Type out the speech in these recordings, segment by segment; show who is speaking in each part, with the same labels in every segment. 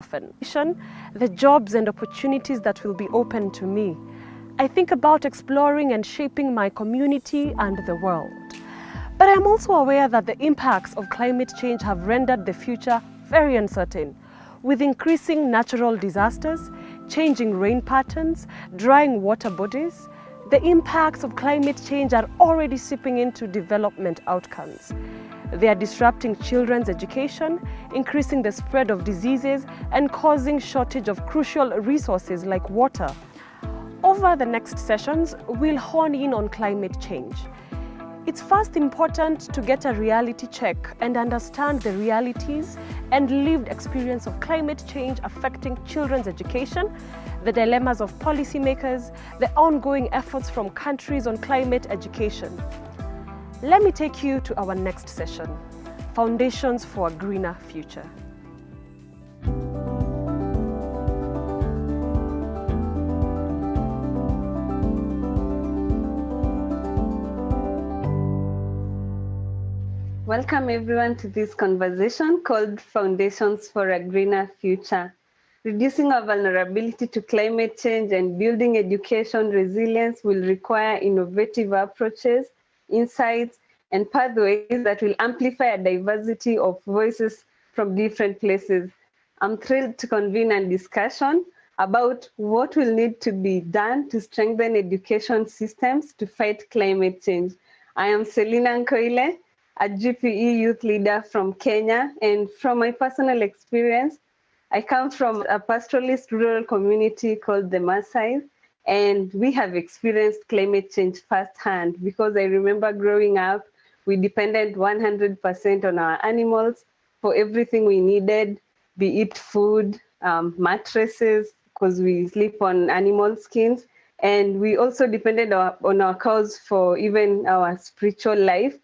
Speaker 1: often. The jobs and opportunities that will be open to me. I think about exploring and shaping my community and the world. But I'm also aware that the impacts of climate change have rendered the future very uncertain, with increasing natural disasters, changing rain patterns, drying water bodies. The impacts of climate change are already seeping into development outcomes. They are disrupting children's education, increasing the spread of diseases, and causing shortage of crucial resources like water. Over the next sessions, we'll hone in on climate change. It's first important to get a reality check and understand the realities and lived experience of climate change affecting children's education, the dilemmas of policymakers, the ongoing efforts from countries on climate education. Let me take you to our next session, Foundations for a Greener Future.
Speaker 2: Welcome everyone to this conversation called Foundations for a Greener Future. Reducing our vulnerability to climate change and building education resilience will require innovative approaches, insights, and pathways that will amplify a diversity of voices from different places. I'm thrilled to convene a discussion about what will need to be done to strengthen education systems to fight climate change. I am Selina Nkoile, a GPE youth leader from Kenya, and from my personal experience, I come from a pastoralist rural community called the Maasai, and we have experienced climate change firsthand because I remember growing up, we depended 100% on our animals for everything we needed, be it food, mattresses, because we sleep on animal skins, and we also depended on our cows for even our spiritual life.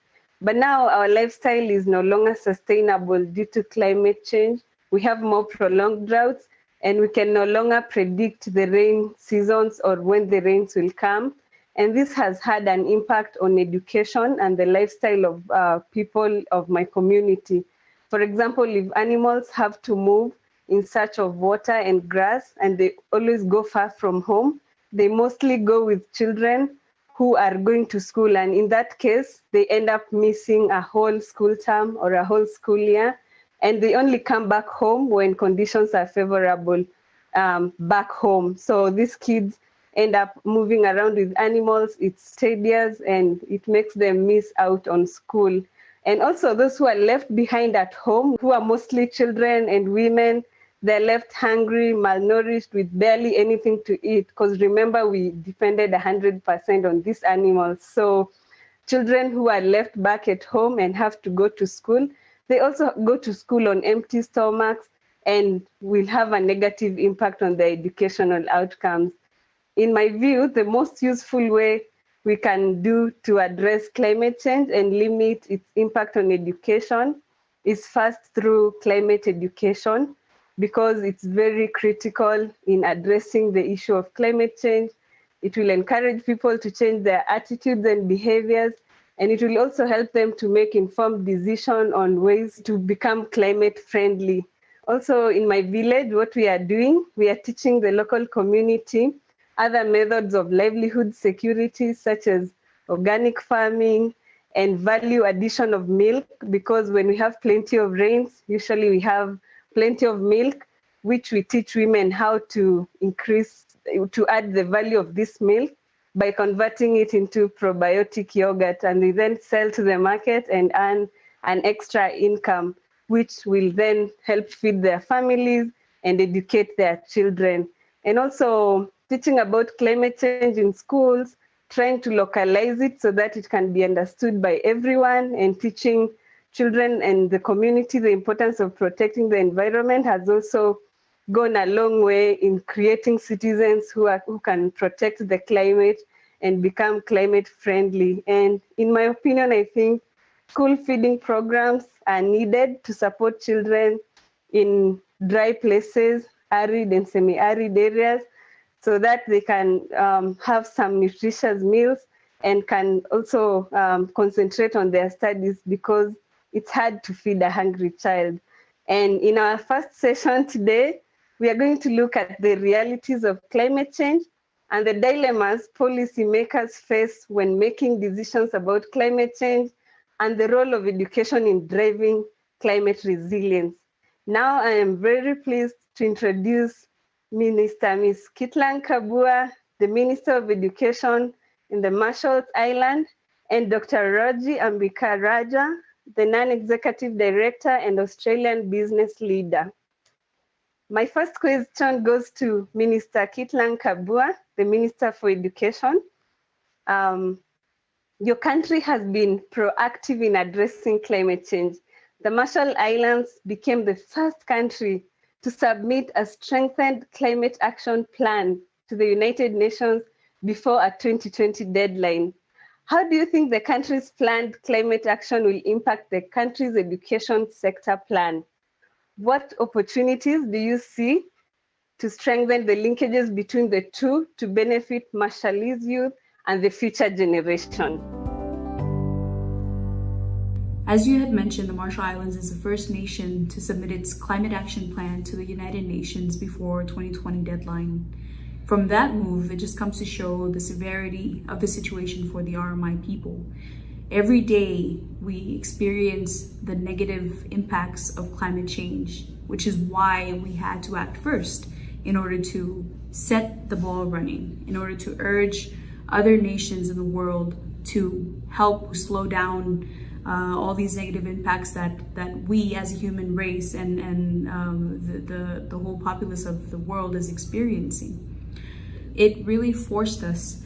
Speaker 2: But now our lifestyle is no longer sustainable due to climate change. We have more prolonged droughts, and we can no longer predict the rain seasons or when the rains will come. And this has had an impact on education and the lifestyle of people of my community. For example, if animals have to move in search of water and grass, and they always go far from home, they mostly go with children who are going to school. And in that case, they end up missing a whole school term or a whole school year. And they only come back home when conditions are favorable back home. So these kids end up moving around with animals, it's tedious, and it makes them miss out on school. And also those who are left behind at home, who are mostly children and women, they're left hungry, malnourished, with barely anything to eat. Because remember, we depended 100% on these animals. So children who are left back at home and have to go to school, they also go to school on empty stomachs and will have a negative impact on their educational outcomes. In my view, the most useful way we can do to address climate change and limit its impact on education is first through climate education, because it's very critical in addressing the issue of climate change. It will encourage people to change their attitudes and behaviors, and it will also help them to make informed decisions on ways to become climate friendly. Also, in my village, what we are doing, we are teaching the local community other methods of livelihood security, such as organic farming and value addition of milk, because when we have plenty of rains, usually we have plenty of milk, which we teach women how to add the value of this milk by converting it into probiotic yogurt, and we then sell to the market and earn an extra income, which will then help feed their families and educate their children. And also teaching about climate change in schools, trying to localize it so that it can be understood by everyone, and teaching children and the community the importance of protecting the environment has also gone a long way in creating citizens who can protect the climate and become climate friendly. And in my opinion, I think school feeding programs are needed to support children in dry places, arid and semi-arid areas, so that they can have some nutritious meals and can also concentrate on their studies, because it's hard to feed a hungry child. And in our first session today, We are going to look at the realities of climate change and the dilemmas policymakers face when making decisions about climate change and the role of education in driving climate resilience. Now I am very pleased to introduce Minister Ms. Kitlang Kabua, the Minister of Education in the Marshall Islands, and Dr. Raji Ambikairajah, the Non-Executive Director and Australian business leader. My first question goes to Minister Kitlang Kabua, the Minister for Education. Your country has been proactive in addressing climate change. The Marshall Islands became the first country to submit a strengthened climate action plan to the United Nations before a 2020 deadline. How do you think the country's planned climate action will impact the country's education sector plan? What opportunities do you see to strengthen the linkages between the two to benefit Marshallese youth and the future generation?
Speaker 3: As you had mentioned, the Marshall Islands is the first nation to submit its climate action plan to the United Nations before 2020 deadline. From that move, it just comes to show the severity of the situation for the RMI people. Every day, we experience the negative impacts of climate change, which is why we had to act first in order to set the ball running, in order to urge other nations in the world to help slow down all these negative impacts that we as a human race and the whole populace of the world is experiencing. It really forced us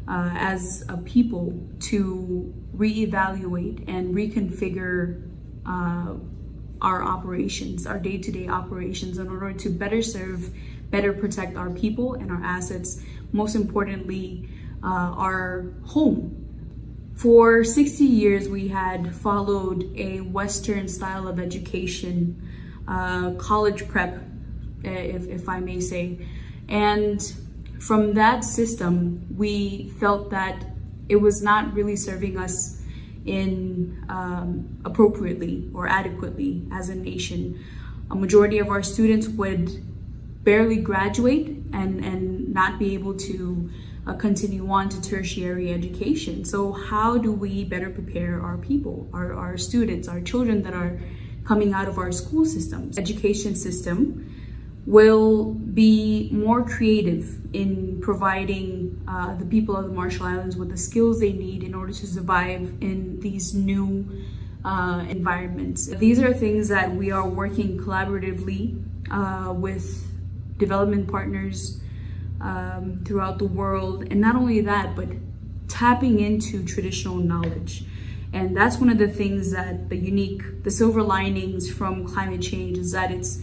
Speaker 3: as a people to reevaluate and reconfigure our operations, our day-to-day operations, in order to better serve, better protect our people and our assets, most importantly, our home. For 60 years, we had followed a Western style of education, college prep, if I may say. And from that system, we felt that it was not really serving us in appropriately or adequately as a nation. A majority of our students would barely graduate and not be able to continue on to tertiary education. So how do we better prepare our people, our students, our children that are coming out of our school systems? Education system will be more creative in providing the people of the Marshall Islands with the skills they need in order to survive in these new environments. These are things that we are working collaboratively with development partners throughout the world, and not only that, but tapping into traditional knowledge. And that's one of the things that the silver linings from climate change is that it's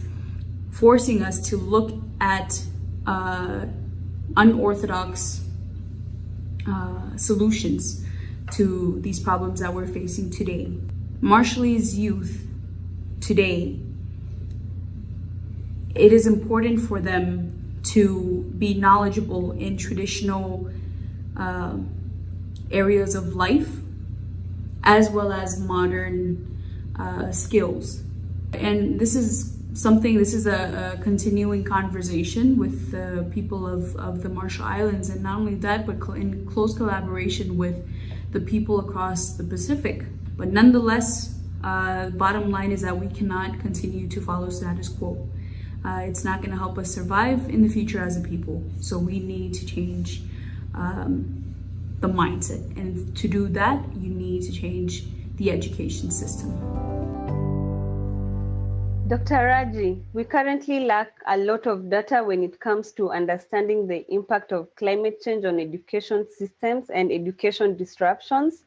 Speaker 3: forcing us to look at unorthodox solutions to these problems that we're facing today. Marshallese youth today, it is important for them to be knowledgeable in traditional areas of life, as well as modern skills. And this is a continuing conversation with the people of the Marshall Islands, and not only that, but in close collaboration with the people across the Pacific. But nonetheless, bottom line is that we cannot continue to follow status quo. It's not going to help us survive in the future as a people. So we need to change the mindset. And to do that, you need to change the education system.
Speaker 2: Dr. Raji, we currently lack a lot of data when it comes to understanding the impact of climate change on education systems and education disruptions,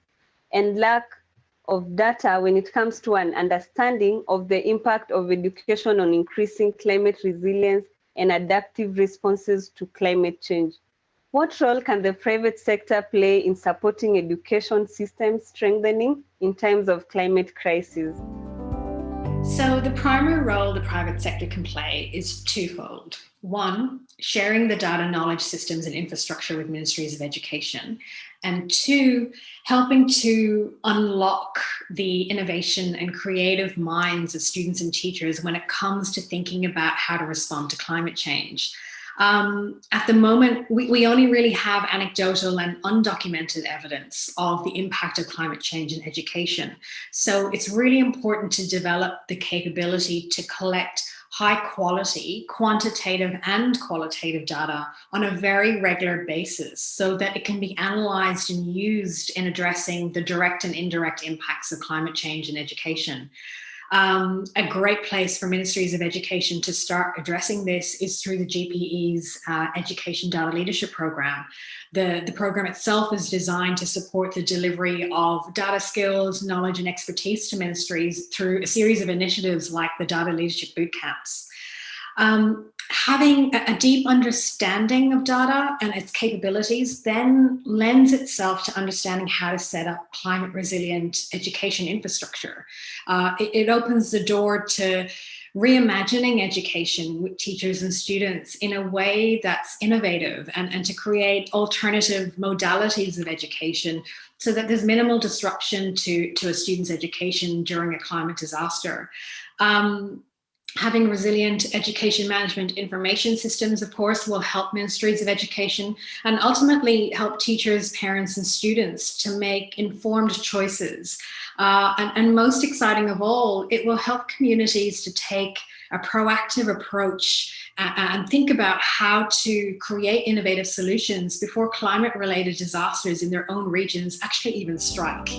Speaker 2: and lack of data when it comes to an understanding of the impact of education on increasing climate resilience and adaptive responses to climate change. What role can the private sector play in supporting education system strengthening in times of climate crisis?
Speaker 4: So the primary role the private sector can play is twofold. One, sharing the data knowledge systems and infrastructure with ministries of education. And two, helping to unlock the innovation and creative minds of students and teachers when it comes to thinking about how to respond to climate change. At the moment, we only really have anecdotal and undocumented evidence of the impact of climate change in education. So it's really important to develop the capability to collect high quality, quantitative and qualitative data on a very regular basis so that it can be analysed and used in addressing the direct and indirect impacts of climate change in education. A great place for ministries of education to start addressing this is through the GPE's Education Data Leadership Program. The program itself is designed to support the delivery of data skills, knowledge and expertise to ministries through a series of initiatives like the Data Leadership Boot Camps. Having a deep understanding of data and its capabilities then lends itself to understanding how to set up climate resilient education infrastructure. It opens the door to reimagining education with teachers and students in a way that's innovative and to create alternative modalities of education so that there's minimal disruption to a student's education during a climate disaster. Having resilient education management information systems, of course, will help ministries of education and ultimately help teachers, parents, and students to make informed choices. And most exciting of all, it will help communities to take a proactive approach and think about how to create innovative solutions before climate-related disasters in their own regions actually even strike.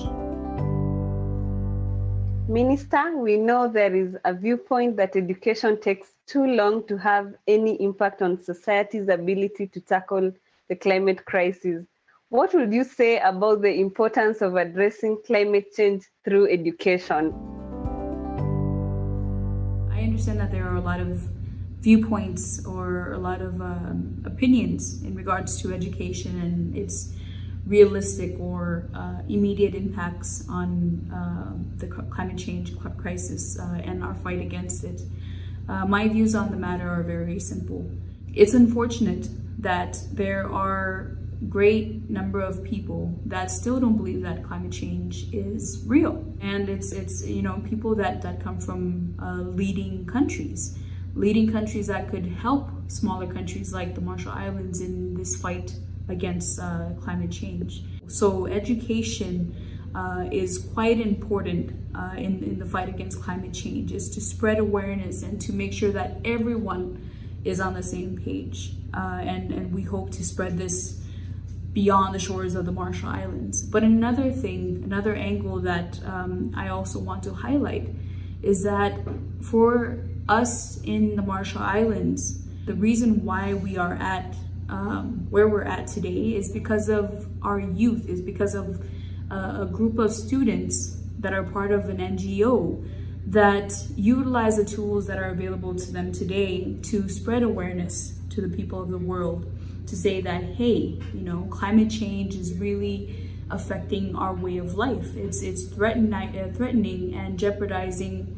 Speaker 2: Minister, we know there is a viewpoint that education takes too long to have any impact on society's ability to tackle the climate crisis. What would you say about the importance of addressing climate change through education?
Speaker 3: I understand that there are a lot of viewpoints or a lot of opinions in regards to education and its realistic or immediate impacts on the climate change crisis and our fight against it. My views on the matter are very simple. It's unfortunate that there are a great number of people that still don't believe that climate change is real. And it's people that come from leading countries that could help smaller countries like the Marshall Islands in this fight against climate change. So education is quite important in the fight against climate change, is to spread awareness and to make sure that everyone is on the same page. And we hope to spread this beyond the shores of the Marshall Islands. But another angle that I also want to highlight is that for us in the Marshall Islands, the reason why we are at where we're at today is because of our youth, is because of a group of students that are part of an NGO that utilize the tools that are available to them today to spread awareness to the people of the world, to say that, hey, climate change is really affecting our way of life. It's threatening and jeopardizing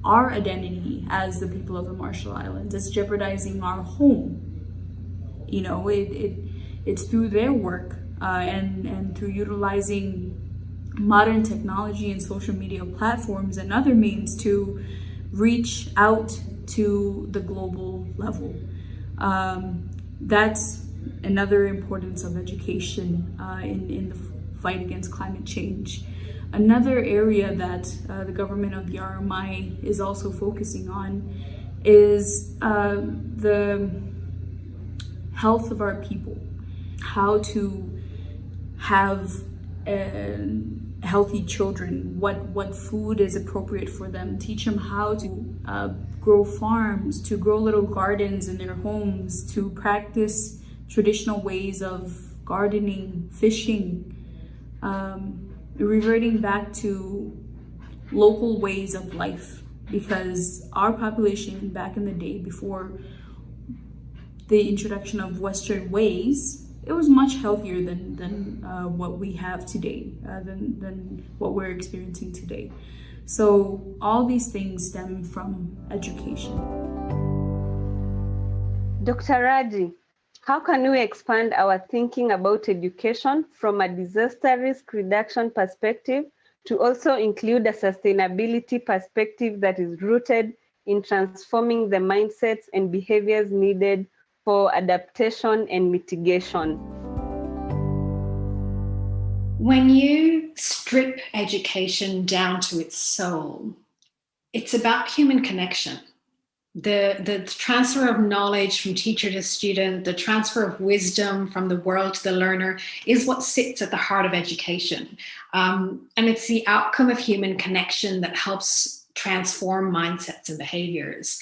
Speaker 3: our identity as the people of the Marshall Islands. It's jeopardizing our home. It's through their work and through utilizing modern technology and social media platforms and other means to reach out to the global level. That's another importance of education in the fight against climate change. Another area that the government of the RMI is also focusing on is the health of our people, how to have healthy children, what food is appropriate for them, teach them how to grow farms, to grow little gardens in their homes, to practice traditional ways of gardening, fishing, reverting back to local ways of life, because our population back in the day, before the introduction of Western ways, it was much healthier than what we have today, than what we're experiencing today. So all these things stem from education.
Speaker 2: Dr. Raji, how can we expand our thinking about education from a disaster risk reduction perspective to also include a sustainability perspective that is rooted in transforming the mindsets and behaviors needed for adaptation and mitigation?
Speaker 4: When you strip education down to its soul, it's about human connection. The transfer of knowledge from teacher to student, the transfer of wisdom from the world to the learner is what sits at the heart of education. And it's the outcome of human connection that helps transform mindsets and behaviors.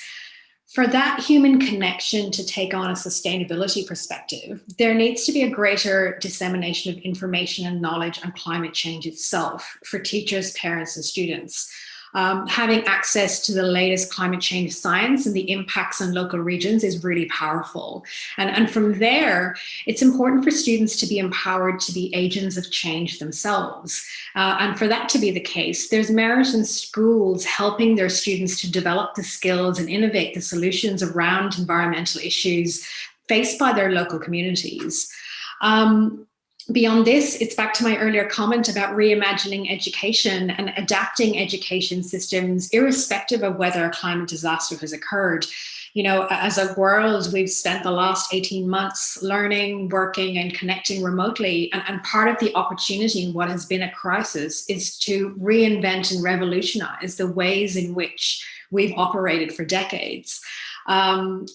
Speaker 4: For that human connection to take on a sustainability perspective, there needs to be a greater dissemination of information and knowledge on climate change itself for teachers, parents, and students. Having access to the latest climate change science and the impacts on local regions is really powerful. And from there, it's important for students to be empowered to be agents of change themselves. And for that to be the case, there's merit in schools helping their students to develop the skills and innovate the solutions around environmental issues faced by their local communities. Beyond this, it's back to my earlier comment about reimagining education and adapting education systems irrespective of whether a climate disaster has occurred. You know, as a world, we've spent the last 18 months learning, working, and connecting remotely. And part of the opportunity in what has been a crisis is to reinvent and revolutionize the ways in which we've operated for decades.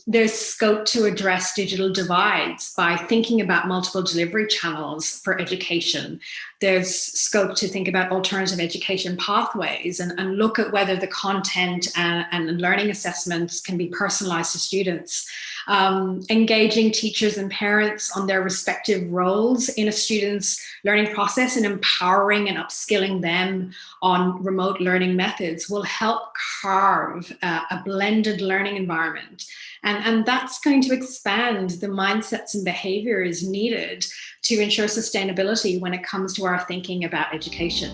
Speaker 4: There's scope to address digital divides by thinking about multiple delivery channels for education. There's scope to think about alternative education pathways and look at whether the content and learning assessments can be personalized to students. Engaging teachers and parents on their respective roles in a student's learning process and empowering and upskilling them on remote learning methods will help carve a blended learning environment. And that's going to expand the mindsets and behaviors needed to ensure sustainability when it comes to our thinking about education.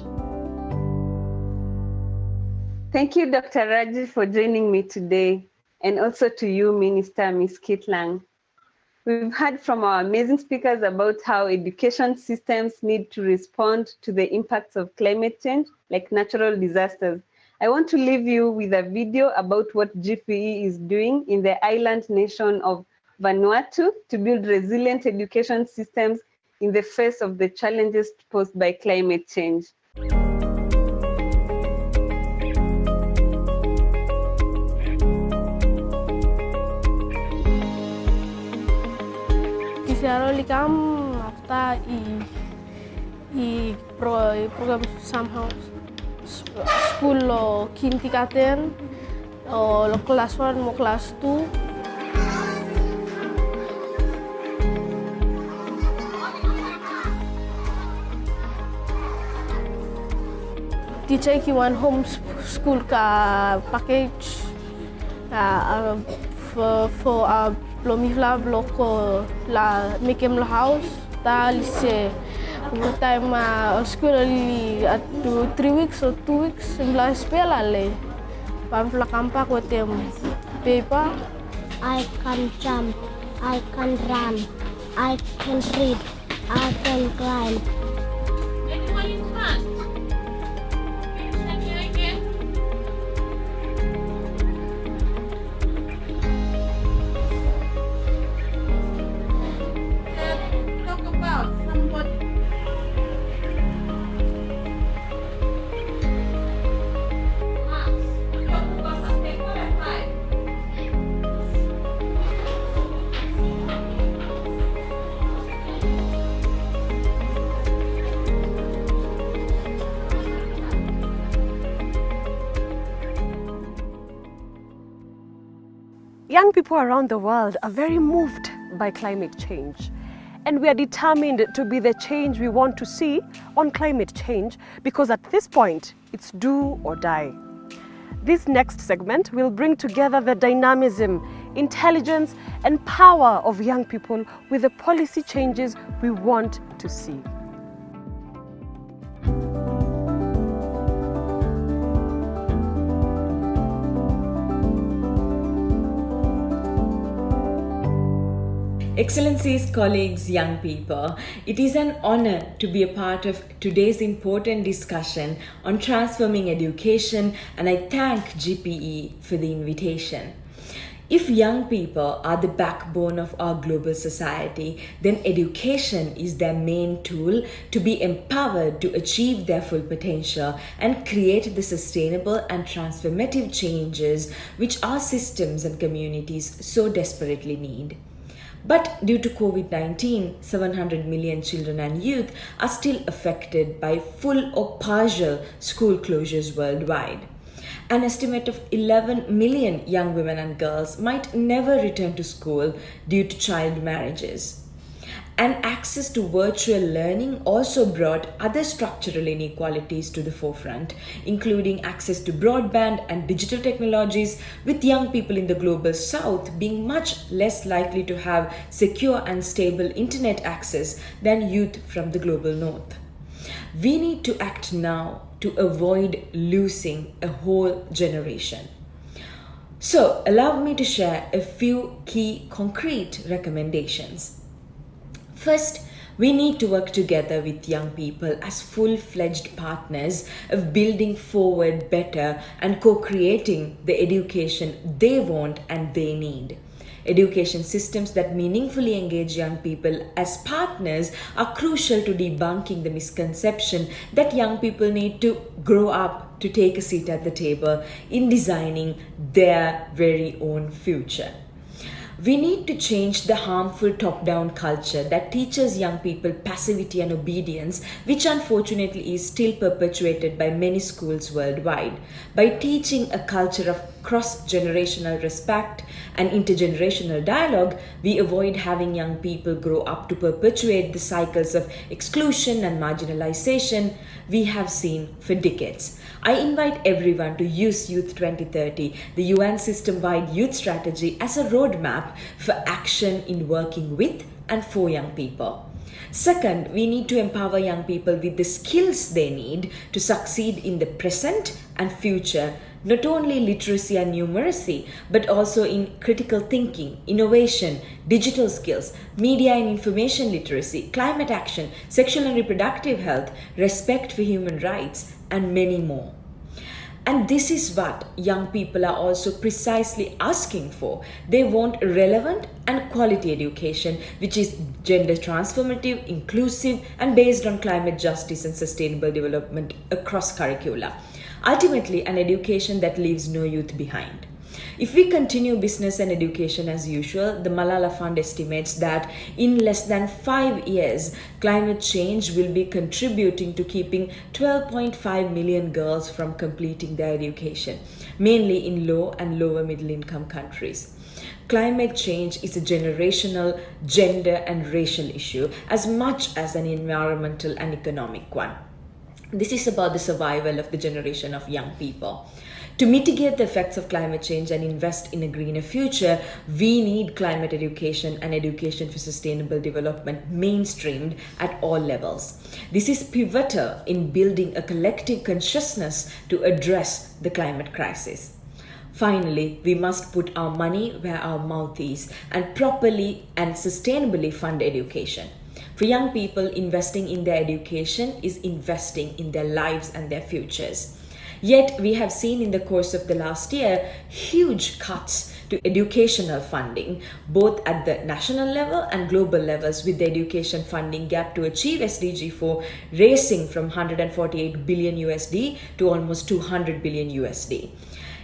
Speaker 2: Thank you, Dr. Raji, for joining me today, and also to you, Minister Ms. Kitlang. We've heard from our amazing speakers about how education systems need to respond to the impacts of climate change, like natural disasters. I want to leave you with a video about what GPE is doing in the island nation of Vanuatu to build resilient education systems in the face of the challenges posed by climate change.
Speaker 5: Kisaroli kam after program somehow school lo kindergarten lo class 1 mo class 2. Teacher ki one home school ka package for plomifla bloko la mikem lo house ta lise time school li at 3 weeks or 2 weeks la spela le pamfla kampa ko tem paper.
Speaker 6: I can jump, I can run, I can read, I can climb.
Speaker 1: Young people around the world are very moved by climate change, and we are determined to be the change we want to see on climate change, because at this point, it's do or die. This next segment will bring together the dynamism, intelligence, and power of young people with the policy changes we want to see.
Speaker 7: Excellencies, colleagues, young people, it is an honor to be a part of today's important discussion on transforming education, and I thank GPE for the invitation. If young people are the backbone of our global society, then education is their main tool to be empowered to achieve their full potential and create the sustainable and transformative changes which our systems and communities so desperately need. But due to COVID-19, 700 million children and youth are still affected by full or partial school closures worldwide. An estimate of 11 million young women and girls might never return to school due to child marriages. And access to virtual learning also brought other structural inequalities to the forefront, including access to broadband and digital technologies, with young people in the global south being much less likely to have secure and stable internet access than youth from the global north. We need to act now to avoid losing a whole generation. So, allow me to share a few key concrete recommendations. First, we need to work together with young people as full-fledged partners of building forward better and co-creating the education they want and they need. Education systems that meaningfully engage young people as partners are crucial to debunking the misconception that young people need to grow up to take a seat at the table in designing their very own future. We need to change the harmful top-down culture that teaches young people passivity and obedience, which unfortunately is still perpetuated by many schools worldwide. By teaching a culture of cross-generational respect and intergenerational dialogue, we avoid having young people grow up to perpetuate the cycles of exclusion and marginalization we have seen for decades. I invite everyone to use Youth 2030, the UN system-wide youth strategy, as a roadmap for action in working with and for young people. Second, we need to empower young people with the skills they need to succeed in the present and future, not only literacy and numeracy, but also in critical thinking, innovation, digital skills, media and information literacy, climate action, sexual and reproductive health, respect for human rights, and many more. And this is what young people are also precisely asking for. They want relevant and quality education, which is gender transformative, inclusive, and based on climate justice and sustainable development across curricula. Ultimately, an education that leaves no youth behind. If we continue business and education as usual, the Malala Fund estimates that in less than 5 years, climate change will be contributing to keeping 12.5 million girls from completing their education, mainly in low and lower middle income countries. Climate change is a generational, gender and racial issue as much as an environmental and economic one. This is about the survival of the generation of young people. To mitigate the effects of climate change and invest in a greener future, we need climate education and education for sustainable development mainstreamed at all levels. This is pivotal in building a collective consciousness to address the climate crisis. Finally, we must put our money where our mouth is and properly and sustainably fund education. For young people, investing in their education is investing in their lives and their futures. Yet, we have seen in the course of the last year huge cuts to educational funding, both at the national level and global levels, with the education funding gap to achieve SDG 4 racing from 148 billion USD to almost 200 billion USD.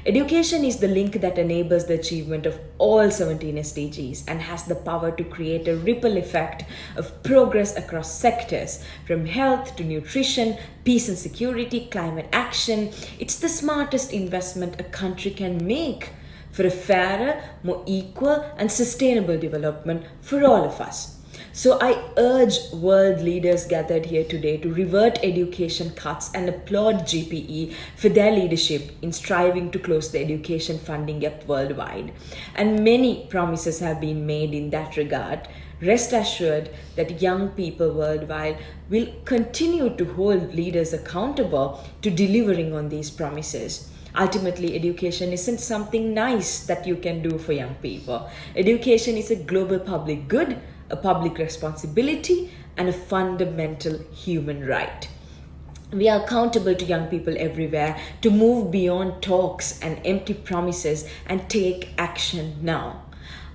Speaker 7: Education is the link that enables the achievement of all 17 SDGs and has the power to create a ripple effect of progress across sectors, from health to nutrition, peace and security, climate action. It's the smartest investment a country can make for a fairer, more equal and sustainable development for all of us. So I urge world leaders gathered here today to revert education cuts and applaud GPE for their leadership in striving to close the education funding gap worldwide. And many promises have been made in that regard. Rest assured that young people worldwide will continue to hold leaders accountable to delivering on these promises. Ultimately, education isn't something nice that you can do for young people. Education is a global public good, a public responsibility, and a fundamental human right. We are accountable to young people everywhere to move beyond talks and empty promises and take action now.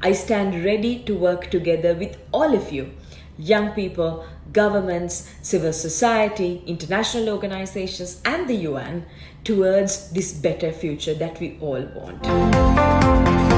Speaker 7: I stand ready to work together with all of you, young people, governments, civil society, international organizations, and the UN towards this better future that we all want.